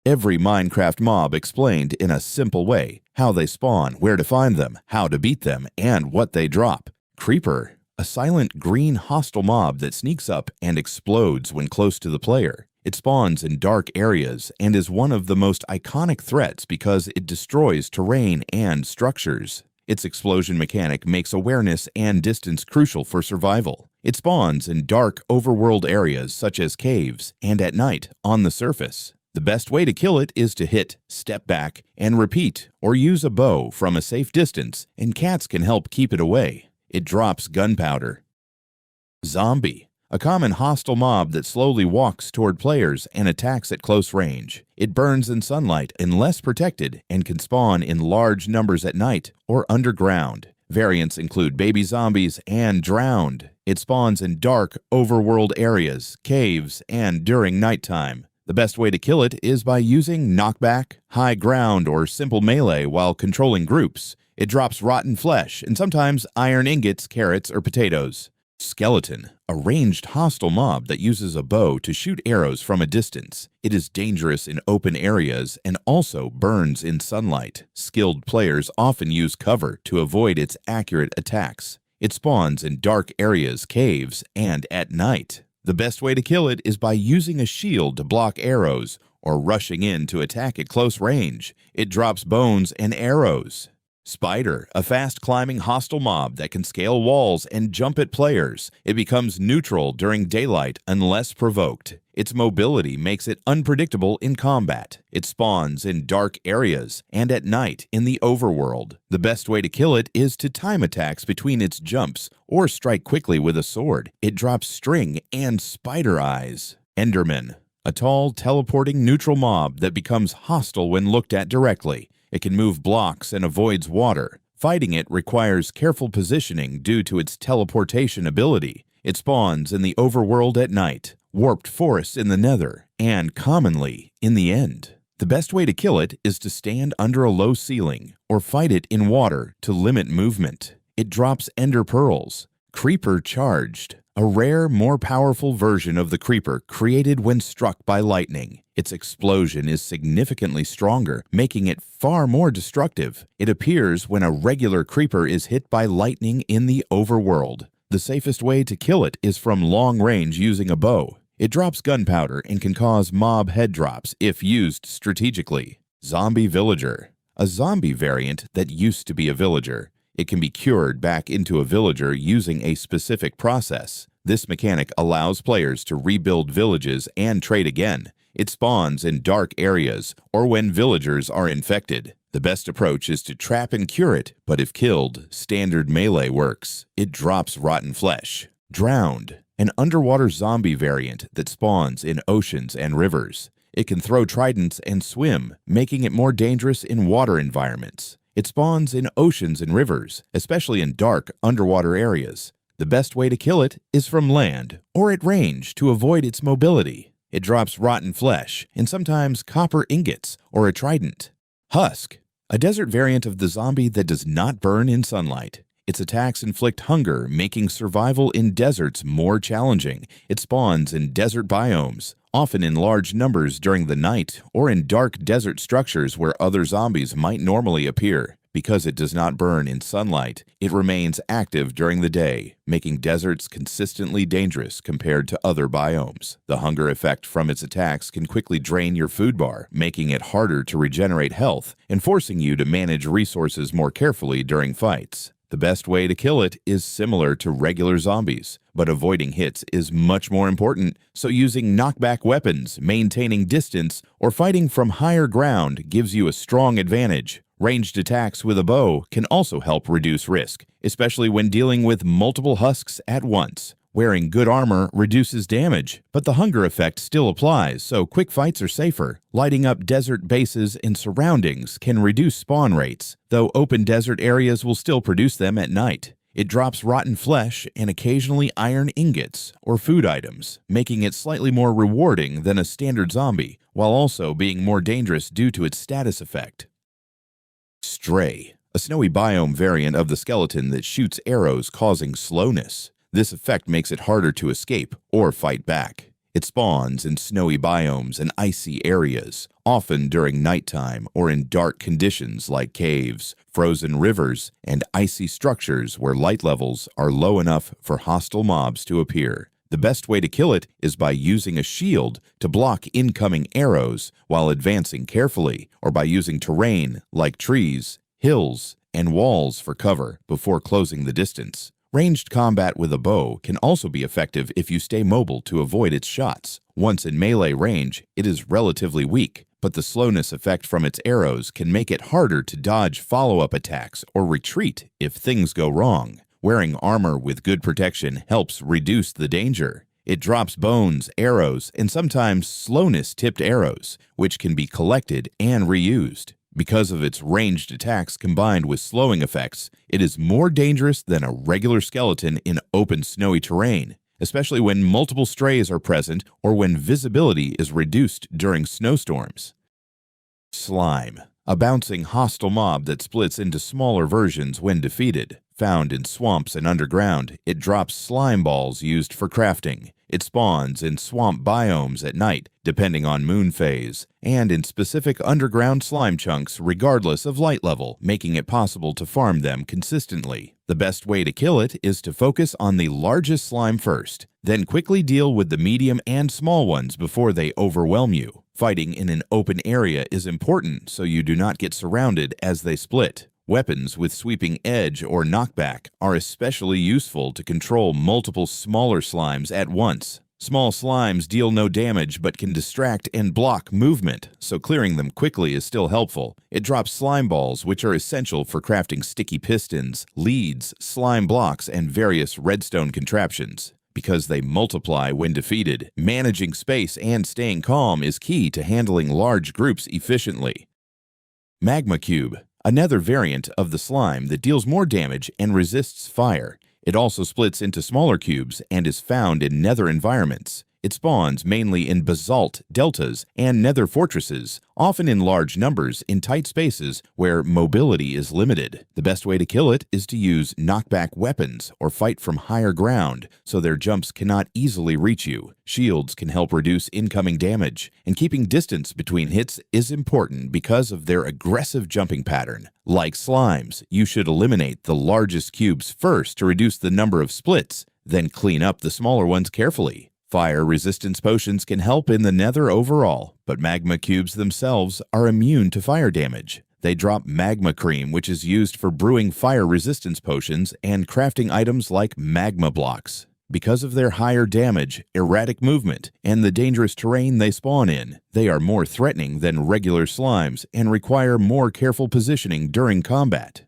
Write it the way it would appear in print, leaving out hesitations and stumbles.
Every Minecraft mob explained in a simple way: how they spawn, where to find them, how to beat them, and what they drop. Creeper, a silent green hostile mob that sneaks up and explodes when close to the player. It spawns in dark areas and is one of the most iconic threats because it destroys terrain and structures. Its explosion mechanic makes awareness and distance crucial for survival. It spawns in dark overworld areas such as caves and at night on the surface. The best way to kill it is to hit, step back, and repeat, or use a bow from a safe distance, and cats can help keep it away. It drops gunpowder. Zombie, a common hostile mob that slowly walks toward players and attacks at close range. It burns in sunlight unless protected and can spawn in large numbers at night or underground. Variants include baby zombies and drowned. It spawns in dark, overworld areas, caves, and during nighttime. The best way to kill it is by using knockback, high ground, or simple melee while controlling groups. It drops rotten flesh and sometimes iron ingots, carrots, or potatoes. Skeleton, a ranged hostile mob that uses a bow to shoot arrows from a distance. It is dangerous in open areas and also burns in sunlight. Skilled players often use cover to avoid its accurate attacks. It spawns in dark areas, caves, and at night. The best way to kill it is by using a shield to block arrows or rushing in to attack at close range. It drops bones and arrows. Spider, a fast-climbing hostile mob that can scale walls and jump at players. It becomes neutral during daylight unless provoked. Its mobility makes it unpredictable in combat. It spawns in dark areas and at night in the overworld. The best way to kill it is to time attacks between its jumps or strike quickly with a sword. It drops string and spider eyes. Enderman, a tall, teleporting neutral mob that becomes hostile when looked at directly. It can move blocks and avoids water. Fighting it requires careful positioning due to its teleportation ability. It spawns in the overworld at night, warped forests in the Nether, and commonly in the end. The best way to kill it is to stand under a low ceiling or fight it in water to limit movement. It drops ender pearls. Creeper charged, a rare, more powerful version of the creeper created when struck by lightning. Its explosion is significantly stronger, making it far more destructive. It appears when a regular creeper is hit by lightning in the overworld. The safest way to kill it is from long range using a bow. It drops gunpowder and can cause mob head drops if used strategically. Zombie villager, a zombie variant that used to be a villager. It can be cured back into a villager using a specific process. This mechanic allows players to rebuild villages and trade again. It spawns in dark areas or when villagers are infected. The best approach is to trap and cure it, but if killed, standard melee works. It drops rotten flesh. Drowned, an underwater zombie variant that spawns in oceans and rivers. It can throw tridents and swim, making it more dangerous in water environments. It spawns in oceans and rivers, especially in dark underwater areas. The best way to kill it is from land or at range to avoid its mobility. It drops rotten flesh and sometimes copper ingots or a trident. Husk, a desert variant of the zombie that does not burn in sunlight. Its attacks inflict hunger, making survival in deserts more challenging. It spawns in desert biomes, often in large numbers during the night or in dark desert structures where other zombies might normally appear. Because it does not burn in sunlight, it remains active during the day, making deserts consistently dangerous compared to other biomes. The hunger effect from its attacks can quickly drain your food bar, making it harder to regenerate health and forcing you to manage resources more carefully during fights. The best way to kill it is similar to regular zombies, but avoiding hits is much more important, so using knockback weapons, maintaining distance, or fighting from higher ground gives you a strong advantage. Ranged attacks with a bow can also help reduce risk, especially when dealing with multiple husks at once. Wearing good armor reduces damage, but the hunger effect still applies, so quick fights are safer. Lighting up desert bases and surroundings can reduce spawn rates, though open desert areas will still produce them at night. It drops rotten flesh and occasionally iron ingots or food items, making it slightly more rewarding than a standard zombie, while also being more dangerous due to its status effect. Stray, a snowy biome variant of the skeleton that shoots arrows causing slowness. This effect makes it harder to escape or fight back. It spawns in snowy biomes and icy areas, often during nighttime or in dark conditions like caves, frozen rivers, and icy structures where light levels are low enough for hostile mobs to appear. The best way to kill it is by using a shield to block incoming arrows while advancing carefully, or by using terrain like trees, hills, and walls for cover before closing the distance. Ranged combat with a bow can also be effective if you stay mobile to avoid its shots. Once in melee range, it is relatively weak, but the slowness effect from its arrows can make it harder to dodge follow-up attacks or retreat if things go wrong. Wearing armor with good protection helps reduce the danger. It drops bones, arrows, and sometimes slowness-tipped arrows, which can be collected and reused. Because of its ranged attacks combined with slowing effects, it is more dangerous than a regular skeleton in open snowy terrain, especially when multiple strays are present or when visibility is reduced during snowstorms. Slime, a bouncing hostile mob that splits into smaller versions when defeated. Found in swamps and underground, it drops slime balls used for crafting. It spawns in swamp biomes at night, depending on moon phase, and in specific underground slime chunks regardless of light level, making it possible to farm them consistently. The best way to kill it is to focus on the largest slime first, then quickly deal with the medium and small ones before they overwhelm you. Fighting in an open area is important so you do not get surrounded as they split. Weapons with sweeping edge or knockback are especially useful to control multiple smaller slimes at once. Small slimes deal no damage but can distract and block movement, so clearing them quickly is still helpful. It drops slime balls, which are essential for crafting sticky pistons, leads, slime blocks, and various redstone contraptions. Because they multiply when defeated, managing space and staying calm is key to handling large groups efficiently. Magma Cube, a nether variant of the slime that deals more damage and resists fire. It also splits into smaller cubes and is found in nether environments. It spawns mainly in basalt, deltas, and nether fortresses, often in large numbers in tight spaces where mobility is limited. The best way to kill it is to use knockback weapons or fight from higher ground so their jumps cannot easily reach you. Shields can help reduce incoming damage, and keeping distance between hits is important because of their aggressive jumping pattern. Like slimes, you should eliminate the largest cubes first to reduce the number of splits, then clean up the smaller ones carefully. Fire resistance potions can help in the nether overall, but magma cubes themselves are immune to fire damage. They drop magma cream, which is used for brewing fire resistance potions and crafting items like magma blocks. Because of their higher damage, erratic movement, and the dangerous terrain they spawn in, they are more threatening than regular slimes and require more careful positioning during combat.